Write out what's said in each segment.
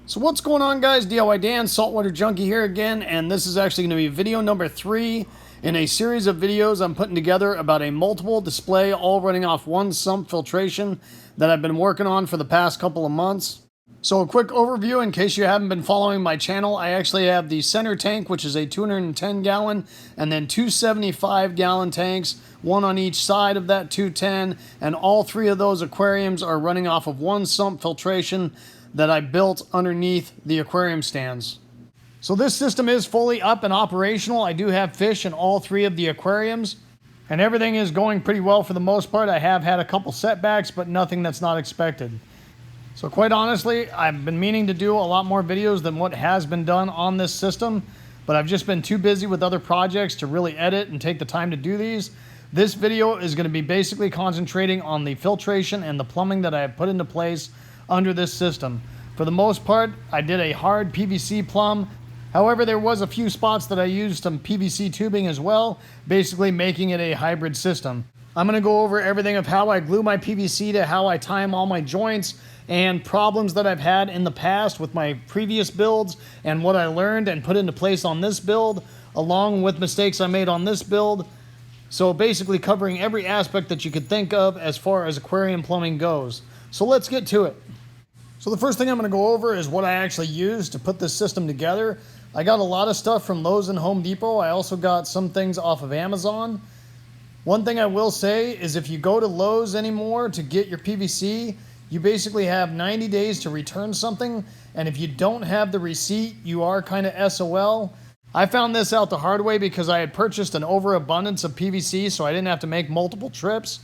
So what's going on, guys? DIY Dan, Saltwater Junkie here again, and this is actually going to be video number 3 in a series of videos I'm putting together about a multiple display all running off one sump filtration that I've been working on for the past couple of months. So a quick overview in case you haven't been following my channel. I actually have the center tank, which is a 210 gallon, and then 275 gallon tanks, one on each side of that 210, and all three of those aquariums are running off of one sump filtration that I built underneath the aquarium stands. So this system is fully up and operational. I do have fish in all three of the aquariums, and everything is going pretty well for the most part. I have had a couple setbacks, but nothing that's not expected. So quite honestly, I've been meaning to do a lot more videos than what has been done on this system, but I've just been too busy with other projects to really edit and take the time to do these. This video is going to be basically concentrating on the filtration and the plumbing that I have put into place under this system. For the most part, I did a hard PVC plumb. However, there was a few spots that I used some PVC tubing as well, basically making it a hybrid system. I'm going to go over everything of how I glue my PVC to how I time all my joints and problems that I've had in the past with my previous builds and what I learned and put into place on this build, along with mistakes I made on this build. So basically covering every aspect that you could think of as far as aquarium plumbing goes. So let's get to it. So the first thing I'm going to go over is what I actually used to put this system together. I got a lot of stuff from Lowe's and Home Depot. I also got some things off of Amazon. One thing I will say is if you go to Lowe's anymore to get your PVC, you basically have 90 days to return something, and if you don't have the receipt, you are kind of SOL. I found this out the hard way because I had purchased an overabundance of PVC, so I didn't have to make multiple trips.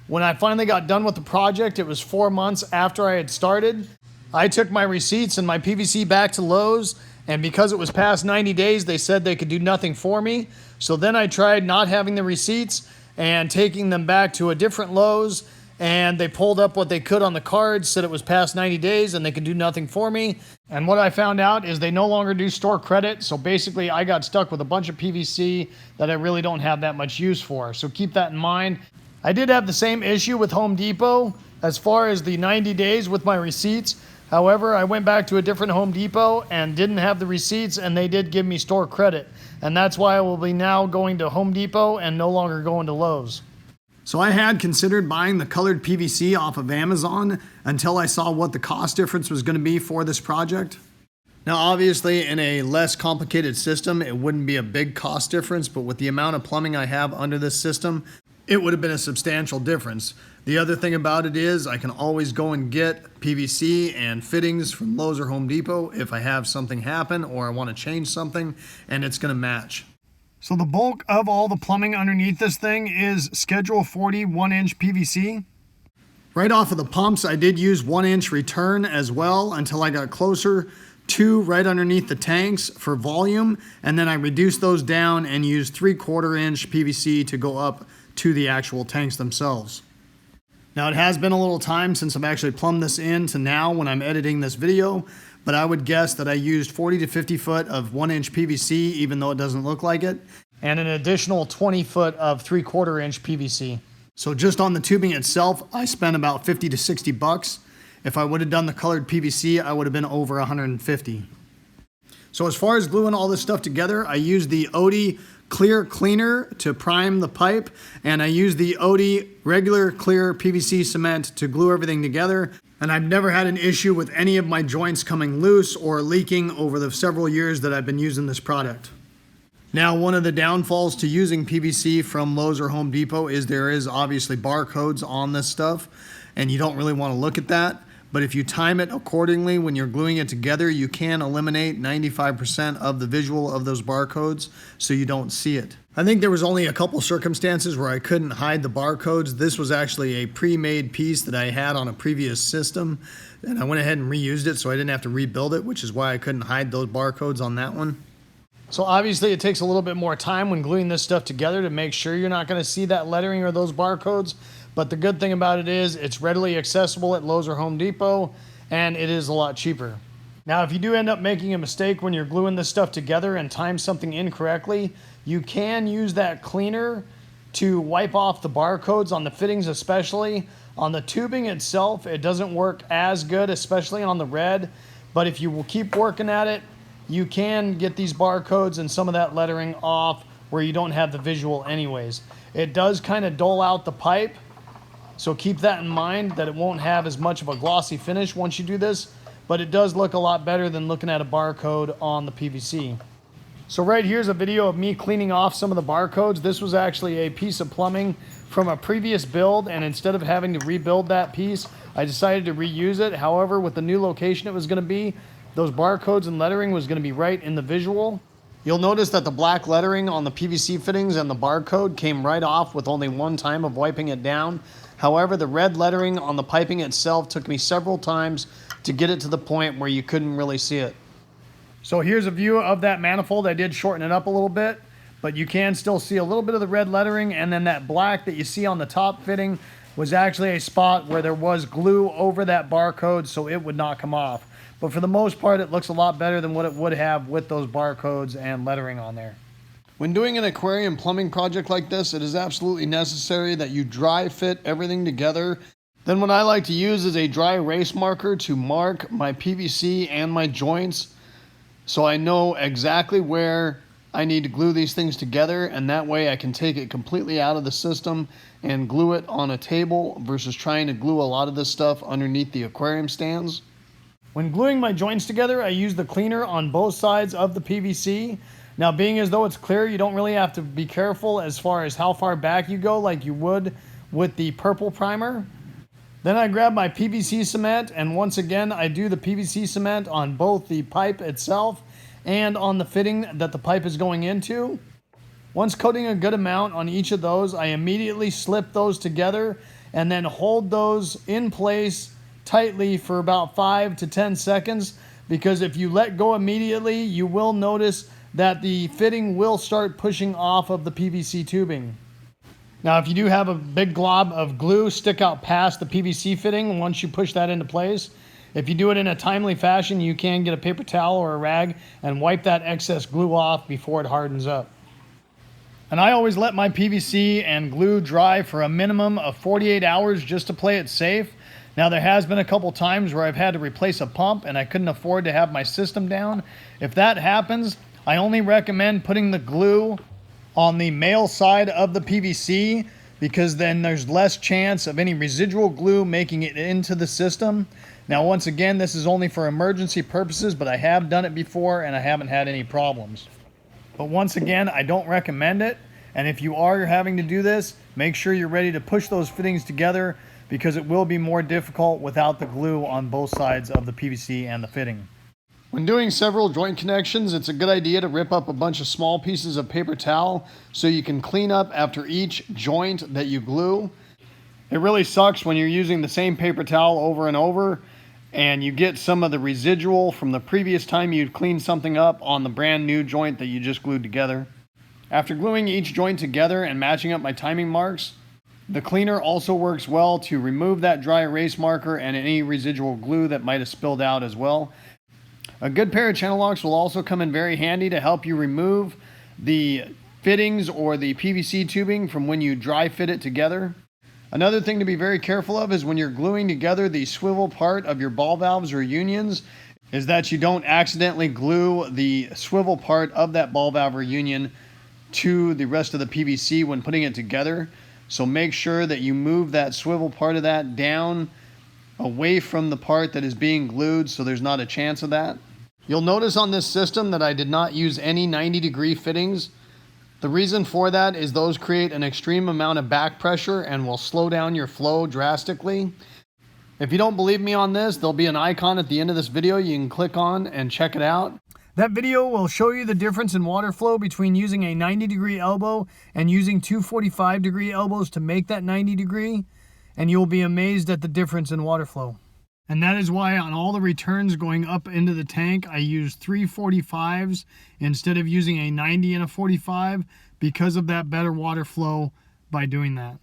When I finally got done with the project, it was 4 months after I had started. I took my receipts and my PVC back to Lowe's, and because it was past 90 days, they said they could do nothing for me. So then I tried not having the receipts and taking them back to a different Lowe's, and they pulled up what they could on the cards, said it was past 90 days and they could do nothing for me. And what I found out is they no longer do store credit, so basically I got stuck with a bunch of PVC that I really don't have that much use for. So keep that in mind. I did have the same issue with Home Depot as far as the 90 days with my receipts. However, I went back to a different Home Depot and didn't have the receipts, and they did give me store credit. And that's why I will be now going to Home Depot and no longer going to Lowe's. So I had considered buying the colored PVC off of Amazon until I saw what the cost difference was going to be for this project. Now obviously in a less complicated system it wouldn't be a big cost difference, but with the amount of plumbing I have under this system, it would have been a substantial difference. The other thing about it is I can always go and get PVC and fittings from Lowe's or Home Depot if I have something happen or I want to change something, and it's going to match. So the bulk of all the plumbing underneath this thing is Schedule 40 1-inch PVC. Right off of the pumps, I did use 1-inch return as well until I got closer to right underneath the tanks for volume, and then I reduced those down and used 3/4 inch PVC to go up to the actual tanks themselves. Now it has been a little time since I've actually plumbed this in to now when I'm editing this video, but I would guess that I used 40 to 50 foot of 1-inch PVC, even though it doesn't look like it, and an additional 20 foot of 3/4 inch PVC. So just on the tubing itself, I spent about 50 to 60 bucks. If I would have done the colored PVC, I would have been over 150. So as far as gluing all this stuff together, I used the Odie Clear Cleaner to prime the pipe, and I used the Odie regular clear PVC cement to glue everything together. And I've never had an issue with any of my joints coming loose or leaking over the several years that I've been using this product. Now, one of the downfalls to using PVC from Lowe's or Home Depot is there is obviously barcodes on this stuff, and you don't really want to look at that. But if you time it accordingly when you're gluing it together, you can eliminate 95% of the visual of those barcodes so you don't see it. I think there was only a couple circumstances where I couldn't hide the barcodes. This was actually a pre-made piece that I had on a previous system, and I went ahead and reused it so I didn't have to rebuild it, which is why I couldn't hide those barcodes on that one. So obviously it takes a little bit more time when gluing this stuff together to make sure you're not going to see that lettering or those barcodes. But the good thing about it is it's readily accessible at Lowe's or Home Depot, and it is a lot cheaper. Now, if you do end up making a mistake when you're gluing this stuff together and time something incorrectly, you can use that cleaner to wipe off the barcodes on the fittings especially. On the tubing itself, it doesn't work as good, especially on the red, But if you will keep working at it, you can get these barcodes and some of that lettering off where you don't have the visual anyways. It does kind of dull out the pipe, so keep that in mind, that it won't have as much of a glossy finish once you do this, but it does look a lot better than looking at a barcode on the PVC. So right here's a video of me cleaning off some of the barcodes. This was actually a piece of plumbing from a previous build, and instead of having to rebuild that piece, I decided to reuse it. However, with the new location it was going to be, those barcodes and lettering was going to be right in the visual. You'll notice that the black lettering on the PVC fittings and the barcode came right off with only one time of wiping it down. However, the red lettering on the piping itself took me several times to get it to the point where you couldn't really see it. So here's a view of that manifold. I did shorten it up a little bit, but you can still see a little bit of the red lettering, and then that black that you see on the top fitting was actually a spot where there was glue over that barcode so it would not come off. But for the most part, it looks a lot better than what it would have with those barcodes and lettering on there. When doing an aquarium plumbing project like this, it is absolutely necessary that you dry fit everything together. Then what I like to use is a dry erase marker to mark my PVC and my joints, so I know exactly where I need to glue these things together, and that way I can take it completely out of the system and glue it on a table versus trying to glue a lot of this stuff underneath the aquarium stands. When gluing my joints together, I use the cleaner on both sides of the PVC. Now, being as though it's clear, you don't really have to be careful as far as how far back you go like you would with the purple primer. Then I grab my PVC cement, and once again I do the PVC cement on both the pipe itself and on the fitting that the pipe is going into. Once coating a good amount on each of those, I immediately slip those together and then hold those in place tightly for about 5 to 10 seconds, because if you let go immediately, you will notice that the fitting will start pushing off of the PVC tubing. Now, if you do have a big glob of glue stick out past the PVC fitting once you push that into place, if you do it in a timely fashion, you can get a paper towel or a rag and wipe that excess glue off before it hardens up. And I always let my PVC and glue dry for a minimum of 48 hours just to play it safe. Now, there has been a couple times where I've had to replace a pump and I couldn't afford to have my system down. If that happens, I only recommend putting the glue on the male side of the PVC, because then there's less chance of any residual glue making it into the system. Now, once again, this is only for emergency purposes, but I have done it before and I haven't had any problems. But once again, I don't recommend it. And if you are having to do this, make sure you're ready to push those fittings together, because it will be more difficult without the glue on both sides of the PVC and the fitting. When doing several joint connections, it's a good idea to rip up a bunch of small pieces of paper towel so you can clean up after each joint that you glue. It really sucks when you're using the same paper towel over and over and you get some of the residual from the previous time you cleaned something up on the brand new joint that you just glued together. After gluing each joint together and matching up my timing marks, the cleaner also works well to remove that dry erase marker and any residual glue that might have spilled out as well. A good pair of channel locks will also come in very handy to help you remove the fittings or the PVC tubing from when you dry fit it together. Another thing to be very careful of is when you're gluing together the swivel part of your ball valves or unions, is that you don't accidentally glue the swivel part of that ball valve or union to the rest of the PVC when putting it together. So make sure that you move that swivel part of that down away from the part that is being glued so there's not a chance of that. You'll notice on this system that I did not use any 90-degree fittings. The reason for that is those create an extreme amount of back pressure and will slow down your flow drastically. If you don't believe me on this, there'll be an icon at the end of this video you can click on and check it out. That video will show you the difference in water flow between using a 90-degree elbow and using two 45-degree elbows to make that 90-degree, and you'll be amazed at the difference in water flow. And that is why on all the returns going up into the tank, I use 3 45s instead of using a 90 and a 45, because of that better water flow by doing that.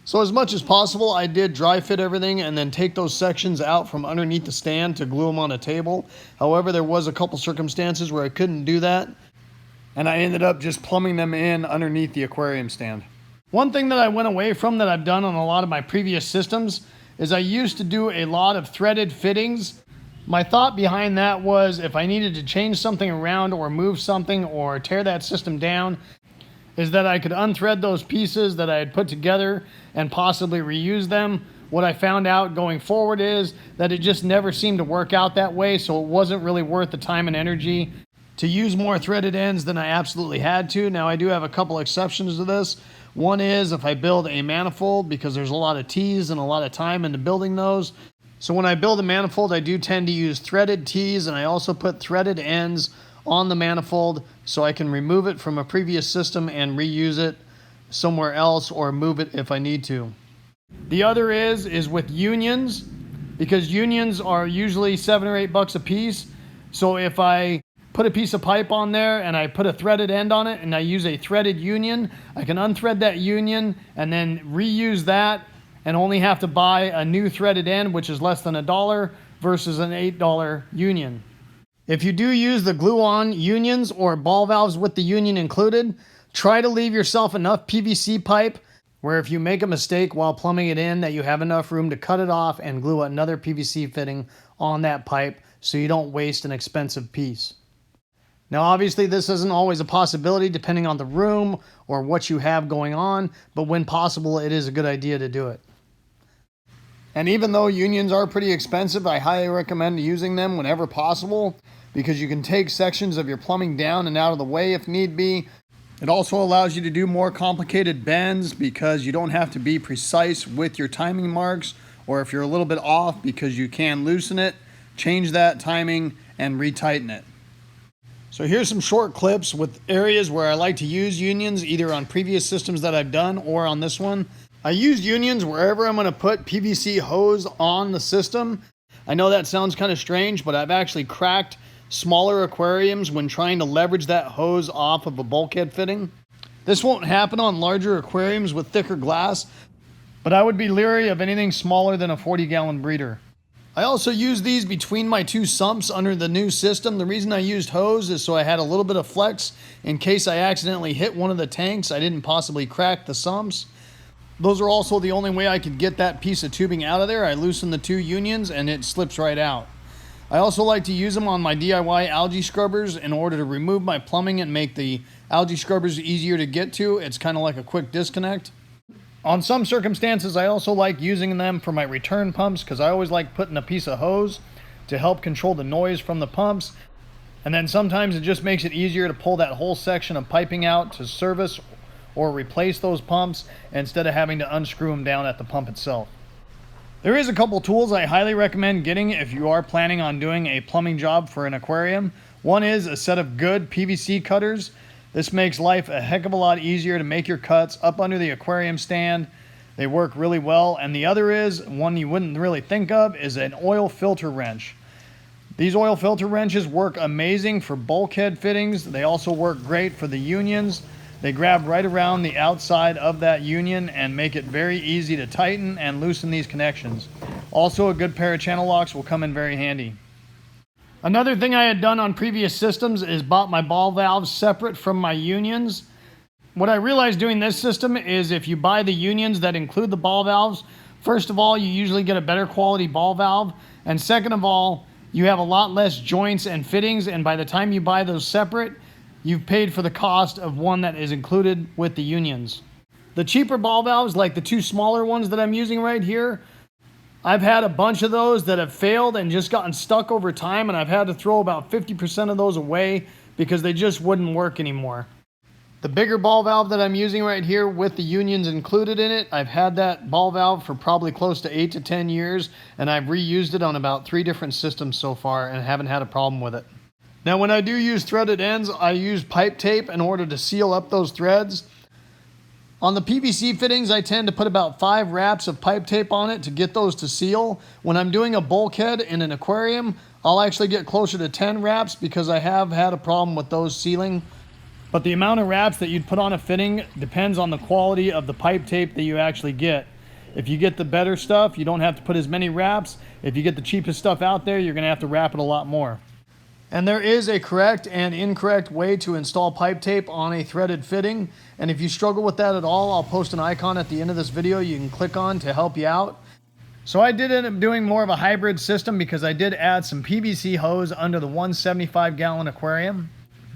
So as much as possible, I did dry fit everything and then take those sections out from underneath the stand to glue them on a table. However, there was a couple circumstances where I couldn't do that, and I ended up just plumbing them in underneath the aquarium stand. One thing that I went away from that I've done on a lot of my previous systems is I used to do a lot of threaded fittings My thought behind that was if I needed to change something around or move something or tear that system down, is that I could unthread those pieces that I had put together and possibly reuse them. What I found out going forward is that it just never seemed to work out that way, so it wasn't really worth the time and energy to use more threaded ends than I absolutely had to. Now, I do have a couple exceptions to this. One is if I build a manifold, because there's a lot of T's and a lot of time into building those. So when I build a manifold, I do tend to use threaded T's, and I also put threaded ends on the manifold so I can remove it from a previous system and reuse it somewhere else or move it if I need to. The other is with unions, because unions are usually $7 or $8 a piece. So if I put a piece of pipe on there and I put a threaded end on it and I use a threaded union, I can unthread that union and then reuse that and only have to buy a new threaded end, which is less than $1 versus an $8 union. If you do use the glue-on unions or ball valves with the union included, try to leave yourself enough PVC pipe where if you make a mistake while plumbing it in, that you have enough room to cut it off and glue another PVC fitting on that pipe so you don't waste an expensive piece. Now, obviously, this isn't always a possibility depending on the room or what you have going on, but when possible, it is a good idea to do it. And even though unions are pretty expensive, I highly recommend using them whenever possible because you can take sections of your plumbing down and out of the way if need be. It also allows you to do more complicated bends because you don't have to be precise with your timing marks, or if you're a little bit off, because you can loosen it, change that timing, and retighten it. So here's some short clips with areas where I like to use unions, either on previous systems that I've done or on this one. I use unions wherever I'm going to put PVC hose on the system. I know that sounds kind of strange, but I've actually cracked smaller aquariums when trying to leverage that hose off of a bulkhead fitting. This won't happen on larger aquariums with thicker glass, but I would be leery of anything smaller than a 40-gallon breeder. I also use these between my two sumps under the new system. The reason I used hose is so I had a little bit of flex in case I accidentally hit one of the tanks. I didn't possibly crack the sumps. Those are also the only way I could get that piece of tubing out of there. I loosen the two unions and it slips right out. I also like to use them on my DIY algae scrubbers in order to remove my plumbing and make the algae scrubbers easier to get to. It's kind of like a quick disconnect. On some circumstances, I also like using them for my return pumps because I always like putting a piece of hose to help control the noise from the pumps. And then sometimes it just makes it easier to pull that whole section of piping out to service or replace those pumps instead of having to unscrew them down at the pump itself. There is a couple tools I highly recommend getting if you are planning on doing a plumbing job for an aquarium. One is a set of good PVC cutters. This makes life a heck of a lot easier to make your cuts up under the aquarium stand. They work really well. And the other is, one you wouldn't really think of, is an oil filter wrench. These oil filter wrenches work amazing for bulkhead fittings. They also work great for the unions. They grab right around the outside of that union and make it very easy to tighten and loosen these connections. Also, a good pair of channel locks will come in very handy. Another thing I had done on previous systems is bought my ball valves separate from my unions. What I realized doing this system is if you buy the unions that include the ball valves, first of all, you usually get a better quality ball valve. And second of all, you have a lot less joints and fittings. And by the time you buy those separate, you've paid for the cost of one that is included with the unions. The cheaper ball valves, like the two smaller ones that I'm using right here, I've had a bunch of those that have failed and just gotten stuck over time, and I've had to throw about 50% of those away because they just wouldn't work anymore. The bigger ball valve that I'm using right here with the unions included in it, I've had that ball valve for probably close to 8 to 10 years, and I've reused it on about 3 different systems so far and haven't had a problem with it. Now, when I do use threaded ends, I use pipe tape in order to seal up those threads. On the PVC fittings, I tend to put about 5 wraps of pipe tape on it to get those to seal. When I'm doing a bulkhead in an aquarium, I'll actually get closer to 10 wraps because I have had a problem with those sealing. But the amount of wraps that you'd put on a fitting depends on the quality of the pipe tape that you actually get. If you get the better stuff, you don't have to put as many wraps. If you get the cheapest stuff out there, you're going to have to wrap it a lot more. And there is a correct and incorrect way to install pipe tape on a threaded fitting. And if you struggle with that at all, I'll post an icon at the end of this video you can click on to help you out. So I did end up doing more of a hybrid system because I did add some PVC hose under the 175-gallon aquarium.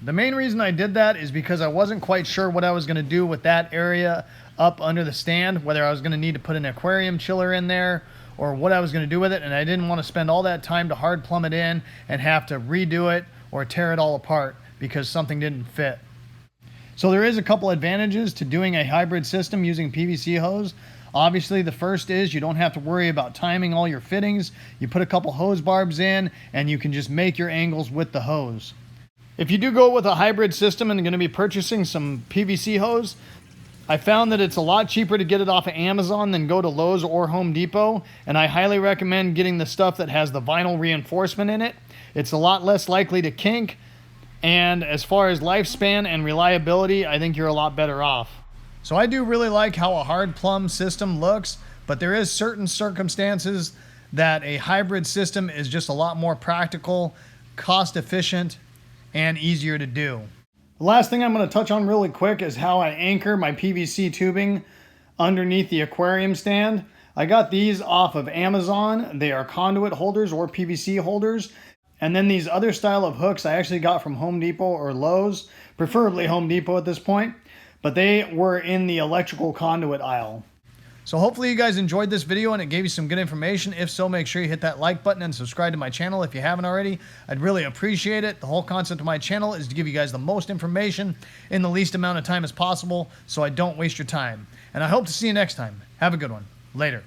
The main reason I did that is because I wasn't quite sure what I was going to do with that area up under the stand, whether I was going to need to put an aquarium chiller in there or what I was going to do with it, and I didn't want to spend all that time to hard plumb it in and have to redo it or tear it all apart because something didn't fit. So there is a couple advantages to doing a hybrid system using PVC hose. Obviously, the first is you don't have to worry about timing all your fittings. You put a couple hose barbs in and you can just make your angles with the hose. If you do go with a hybrid system and you're going to be purchasing some PVC hose, I found that it's a lot cheaper to get it off of Amazon than go to Lowe's or Home Depot, and I highly recommend getting the stuff that has the vinyl reinforcement in it. It's a lot less likely to kink, and as far as lifespan and reliability, I think you're a lot better off. So I do really like how a hard plumb system looks, but there is certain circumstances that a hybrid system is just a lot more practical, cost efficient, and easier to do. The last thing I'm going to touch on really quick is how I anchor my PVC tubing underneath the aquarium stand. I got these off of Amazon. They are conduit holders or PVC holders. And then these other style of hooks I actually got from Home Depot or Lowe's, preferably Home Depot at this point, but they were in the electrical conduit aisle. So hopefully you guys enjoyed this video and it gave you some good information. If so, make sure you hit that like button and subscribe to my channel if you haven't already. I'd really appreciate it. The whole concept of my channel is to give you guys the most information in the least amount of time as possible so I don't waste your time. And I hope to see you next time. Have a good one. Later.